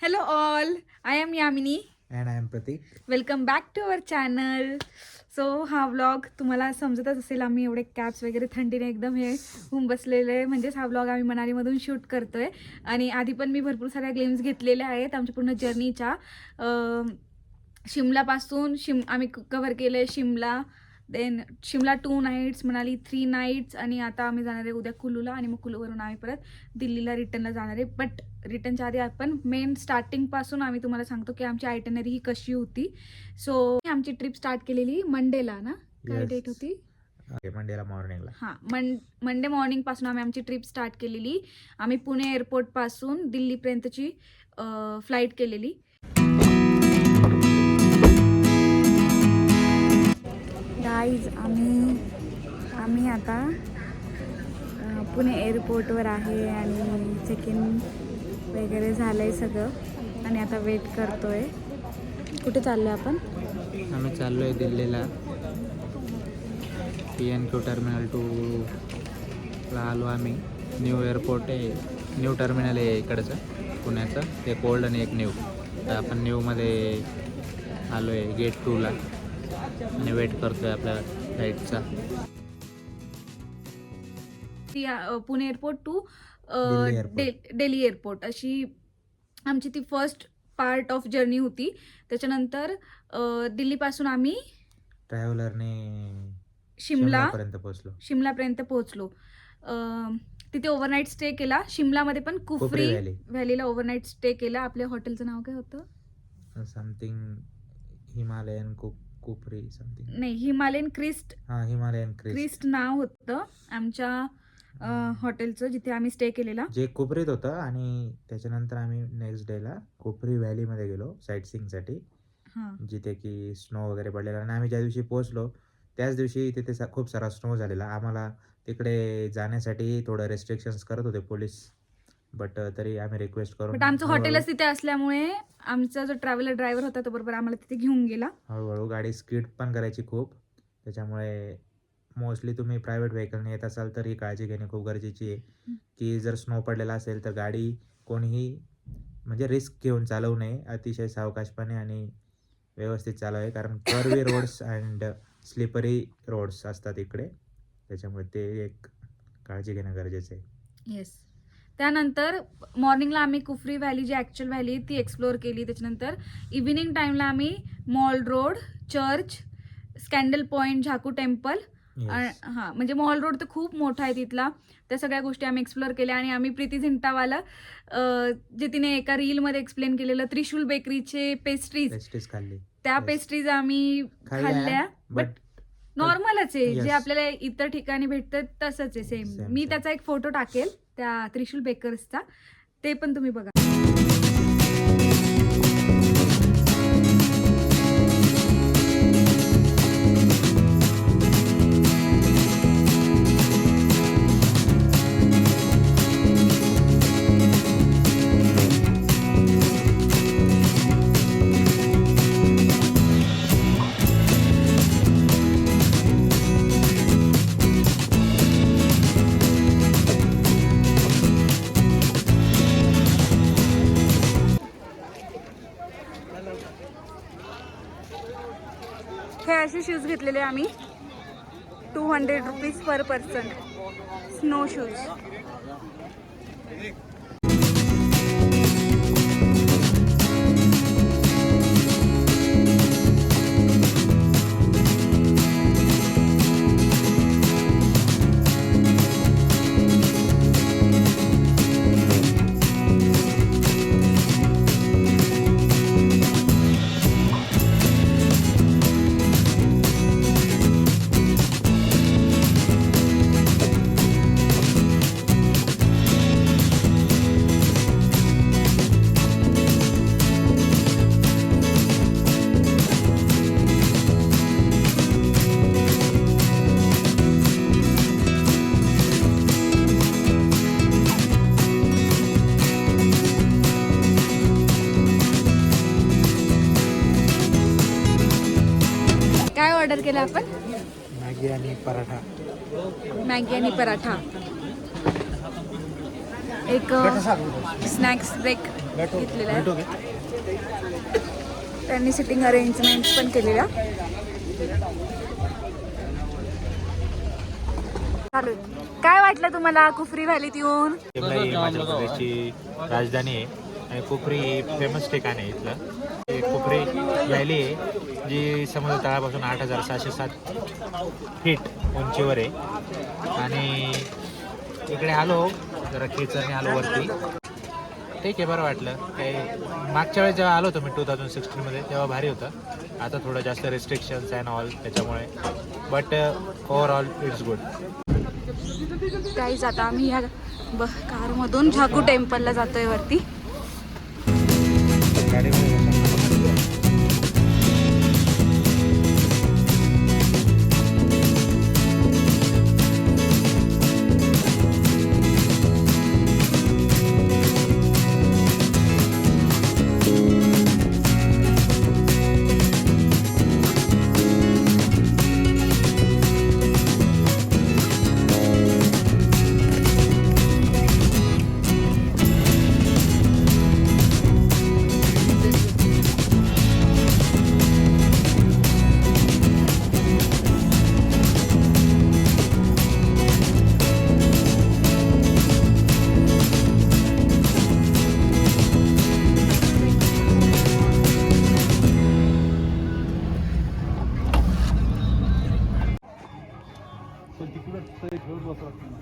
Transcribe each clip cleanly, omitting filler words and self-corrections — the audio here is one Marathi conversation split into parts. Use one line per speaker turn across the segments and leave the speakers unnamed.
Hello all, I am Yamini.
And I am Pratik.
Welcome back to our channel. So हा व्लॉग तुम्हाला समजतच असेल, आम्ही एवढे कॅप्स वगैरे थंडीने एकदम हे होऊन बसलेले, म्हणजेच हा व्लॉग आम्ही मनालीमधून शूट करतोय. आणि आधी पण मी भरपूर साऱ्या ग्लिम्स घेतलेल्या आहेत आमच्या पूर्ण जर्नीच्या. शिमलापासून आम्ही कव्हर केले Shimla, then Shimla 2 nights, Manali 3 nights, आणि आता आम्ही जाणार आहे उद्या कुलूला, आणि मग कुलूवरून आम्ही परत दिल्लीला रिटर्नला जाणार आहे. बट रिटर्नच्या आधी आपण मेन स्टार्टिंगपासून आम्ही तुम्हाला सांगतो की आमची आयटनरी ही कशी होती. सो आमची ट्रिप स्टार्ट केलेली मंडेला ना, काय डेट होती?
मंडेला मॉर्निंगला.
हां, मंडे मॉर्निंगपासून आम्ही आमची ट्रिप स्टार्ट केलेली. आम्ही पुणे एअरपोर्टपासून दिल्लीपर्यंतची फ्लाईट केलेली. गाईज आम्ही आता पुणे एअरपोर्टवर आहे आणि चेक इन वगैरे झालं आहे सगळं, आणि आता वेट करतो आहे. कुठे चाललो आहे आपण?
आम्ही चाललो आहे दिल्लीला. PNQ टर्मिनल 2ला आलो आम्ही. न्यू एअरपोर्ट आहे, न्यू टर्मिनल आहे इकडचं पुण्याचं, एक ओल्ड आणि एक न्यू. तर आपण न्यूमध्ये आलो आहे गेट 2ला आणि वेट करतो आहे आपल्या फ्लाईटचा.
Pune airport to Delhi airport अशी आमची ती फर्स्ट पार्ट ऑफ जर्नी होती. त्याच्यानंतर दिल्लीपासून आम्ही
ट्रॅव्हलरने
शिमलापर्यंत पोहोचलो. तिथे ओव्हरनाईट स्टे केला. शिमलामध्ये पण कुफरी व्हॅलीला ओव्हरनाईट स्टे केला. आपल्या हॉटेलचं नाव काय होतं?
समथिंग हिमालयन कुफरी समथिंग,
नाही, हिमालयन क्रिस्ट.
हिमालयन
क्रिस्ट नाव होतं आमच्या हॉटेलचं जिथे आम्ही स्टे केलेला,
जे कुफरीत होतं. आणि त्याच्यानंतर आम्ही नेक्स्ट डेला कुफरी व्हॅलीमध्ये गेलो साईट सीइंगसाठी, जिथे की स्नो वगैरे पडलेला. आणि आम्ही ज्या दिवशी पोहोचलो त्याच दिवशी तिथे खूप सारा स्नो झालेला. आम्हाला तिकडे जाण्यासाठी थोडं रेस्ट्रिक्शन्स करत होते पोलीस, बट तरी आम्ही रिक्वेस्ट करून,
बट आमचं हॉटेलच तिथे असल्यामुळे आमचा जो ट्रॅव्हलर ड्रायव्हर होता तो बरोबर आम्हाला तिथे घेऊन गेला.
हळूहळू गाडी स्पीड पण करायची खूप, त्याच्यामुळे मोस्टली तुम्ही प्रायव्हेट व्हेकलने येत असाल तर ही काळजी घेणे खूप गरजेची आहे की जर स्नो पडलेला असेल तर गाडी कोणीही म्हणजे रिस्क घेऊन चालवू नये. अतिशय सावकाशपणे आणि व्यवस्थित चालवावे, कारण curvy roads and slippery roads असतात इकडे, त्याच्यामुळे ते एक काळजी घेणं गरजेचं आहे.
येस. त्यानंतर मॉर्निंगला आम्ही कुफरी व्हॅली, जी ॲक्च्युअल व्हॅली ती एक्सप्लोअर केली. त्याच्यानंतर इव्हिनिंग टाईमला आम्ही Mall Road, church, Scandal Point, Jakhu temple, हां म्हणजे मॉल रोड तर खूप मोठा आहे तिथला, त्या सगळ्या गोष्टी आम्ही एक्सप्लोअर केल्या. आणि आम्ही प्रीती झिंटावाला जे तिने एका रीलमध्ये एक्सप्लेन केलेलं त्रिशूल बेकरीचे पेस्ट्रीज
खाल्ली,
त्या पेस्ट्रीज आम्ही खाल्ल्या. बट नॉर्मलच आहे, जे आपल्याला इतर ठिकाणी भेटतं तसंच आहे सेम. मी त्याचा एक फोटो टाकेल त्या त्रिशूल बेकर्सचा, ते पण तुम्ही बघा. हे असे शूज घेतलेले आम्ही, 200 rupees per person, snow shoes. Order केला आपण?
मॅगी आणि पराठा.
मॅगी आणि पराठा, एक स्नॅक्स ब्रेक. घेतलेला आहे. त्यांनी सिटिंग अरेंजमेंट पण केलेल्या चालू आहे. काय वाटलं तुम्हाला कुफरी व्हॅलीत येऊन?
शिमला ही हिमाचल प्रदेशची राजधानी आहे आणि कुफरी ही फेमस ठिकाण आहे इथलं. हे कुफरी व्हॅली आहे जी समुद्र तळापासून 8,607 फीट उंचीवर आहे. आणि इकडे आलो जरा खेचरने आलो वरती. ठीक आहे, बरं वाटलं. काही मागच्या वेळेस जेव्हा आलो होतो मी 2016 तेव्हा भारी होतं. आता थोडं जास्त रिस्ट्रिक्शन्स अँड ऑल त्याच्यामुळे, बट ओव्हरऑल इट्स गुड.
काहीच आता आम्ही ह्या कारमधून झाकू टेम्पलला जातोय वरती.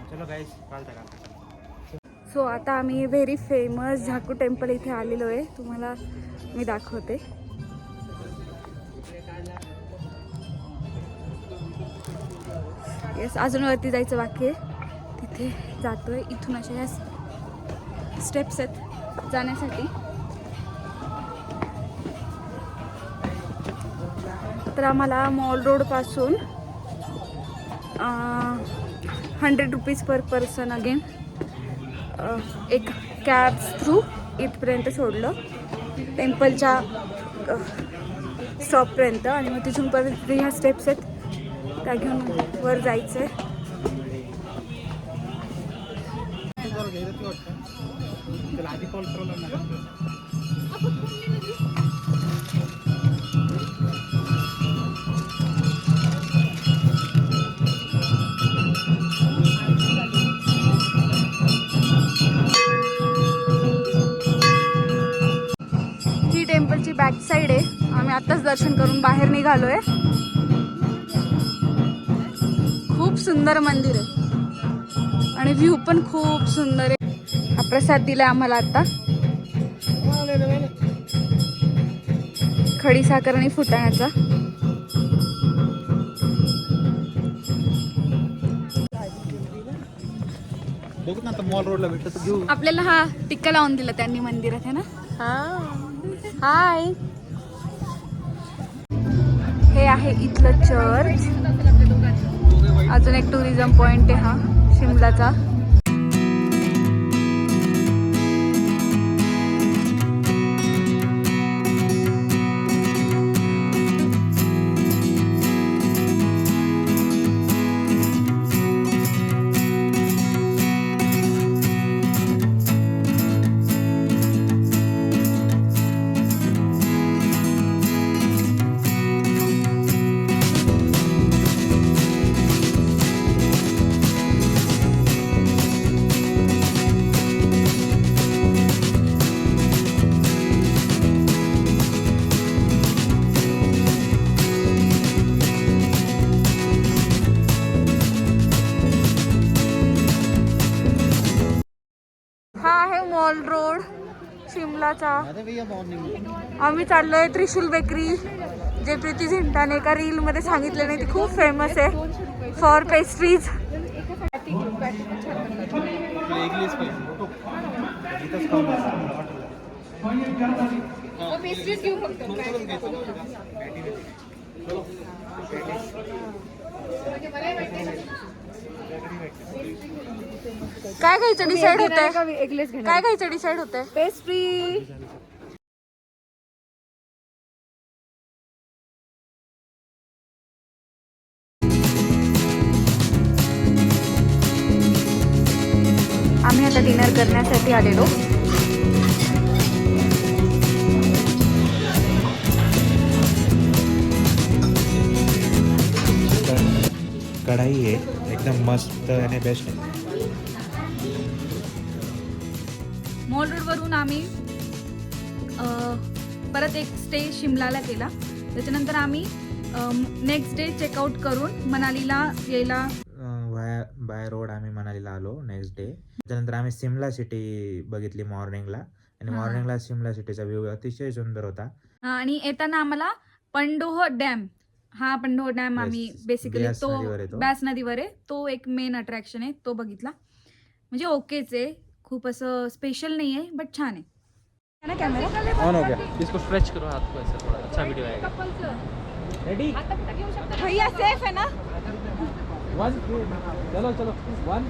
चलो गाइस,
सो आता आम्ही व्हेरी फेमस झाकू टेम्पल इथे आलेलो आहे. तुम्हाला मी दाखवते. येस, अजून वरती जायचं बाकी आहे. तिथे जातोय. इथून अशा ह्या स्टेप्स आहेत जाण्यासाठी. तर आम्हाला मॉल रोडपासून 100 रुपीज पर पर्सन अगेन एक कॅब्स थ्रू इथपर्यंत सोडलं टेम्पलच्या स्टॉपपर्यंत. आणि मग तिथून परत ह्या स्टेप्स आहेत त्या घेऊन वर जायचं आहे. ही टेम्पलची बॅक साईड आहे. आम्ही आत्ताच दर्शन करून बाहेर निघालोय. खूप सुंदर मंदिर आहे आणि व्ह्यू पण खूप सुंदर आहे. हा प्रसाद दिलाय आम्हाला आता. खडीसाखर आणि फुटाण्याचा.
बघू ना, आता मॉल रोडला भेटलं तर घेऊ.
आपल्याला हा टिक्का लावून दिला त्यांनी मंदिरात, है ना? हाय. हे आहे इथलं चर्च. अजून एक टुरिझम पॉइंट आहे हा शिमलाचा. Mall road शिमलाचा. आम्ही चाललोय त्रिशूल बेकरी, जे प्रीती झिंटाने एका रील मध्ये सांगितले नाही, ती खूप फेमस आहे फॉर पेस्ट्रीज. काय घ्यायचं डिसाइड होतंय? काय घ्यायचं डिसाइड होतंय? पेस्ट्री. आम्ही आता डिनर करण्यासाठी आलेलो.
कढाई आहे, एकदम मस्त आणि बेस्ट आहे.
मॉल रोडवरून आम्ही परत एक स्टे शिमलाला केला. त्याच्यानंतर आम्ही नेक्स्ट डे चेकआउट करून मनालीला यायला
बाय रोड आम्ही मनालीला आलो नेक्स्ट डे. त्याच्यानंतर आम्ही सिमला सिटी बघितली मॉर्निंगला, आणि
हा.
मॉर्निंगला सिमला सिटीचा व्ह्यू अतिशय सुंदर होता.
आणि येताना आम्हाला पंडोह डॅम, हा पंडोह डॅम आम्ही
Yes,
बेसिकली
ब्यास
तो
नदीवर आहे तो.
ब्यास नदीवर आहे, तो एक मेन अट्रॅक्शन आहे, तो बघितला. म्हणजे ओकेच आहे, खूप असं स्पेशल नाही आहे बट छान आहे ना. कॅमेरा
ऑन हो गया, इसको स्ट्रेच करो हाथ को ऐसे, थोड़ा अच्छा वीडियो आएगा.
रेडी?
भैया सेफ है ना.
वन, चलो चलो, वन.